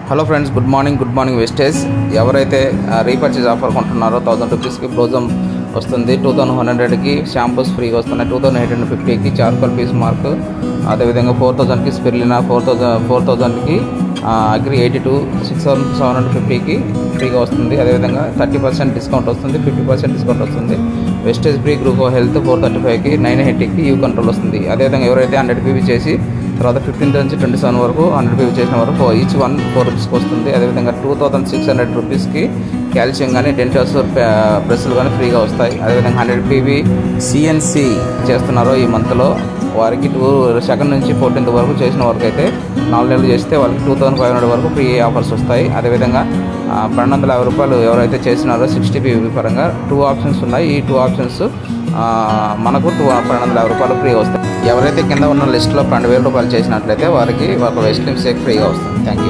Hello friends, good morning Vestige. ఎవరైతే repurchase offer కొంటున్నారో 1000 రూపీస్కి బ్లౌజమ్ వస్తుంది, 2100కి షాంపూస్ ఫ్రీగా వస్తున్నాయి, 2850కి చార్కోల్ పీస్ మార్క్, అదేవిధంగా 4000కి స్పిర్లినా, 4000కి అగ్రి 82, 6750కి ఫ్రీగా వస్తుంది. అదేవిధంగా 30% డిస్కౌంట్ వస్తుంది, 50% డిస్కౌంట్ వస్తుంది. వెస్టేజ్ ఫ్రీ గ్రూప్ హెల్త్ 435కి 980కి యూ కంట్రోల్ వస్తుంది. అదేవిధంగా ఎవరైతే 100 పీవీ చేసి తర్వాత 15 నుంచి 27 వరకు 100 పీవీ చేసిన వరకు ఈచ్ 4 రూపీస్కి వస్తుంది. అదేవిధంగా 2600 రూపీస్కి కాల్షియం కానీ డెంటాసోర్ బ్రష్లు కానీ ఫ్రీగా వస్తాయి. అదేవిధంగా 100 పీవీ సిఎన్సి చేస్తున్నారో ఈ మంత్లో వారికి 2 నుంచి 14 వరకు చేసిన వరకు అయితే 4 నెలలు చేస్తే వాళ్ళకి 2500 వరకు ఫ్రీ ఆఫర్స్ వస్తాయి. అదేవిధంగా 1250 రూపాయలు ఎవరైతే చేసినారో 60 పీవీ పరంగా 2 ఆప్షన్స్ ఉన్నాయి. ఈ 2 ఆప్షన్స్ మనకు 1250 రూపాయలు ఫ్రీగా వస్తాయి. ఎవరైతే కింద ఉన్న లిస్టులో 12,000 రూపాయలు చేసినట్లయితే వారికి ఒక వెస్ట్ క్రీమ్ షేక్ ఫ్రీగా వస్తుంది. Thank you.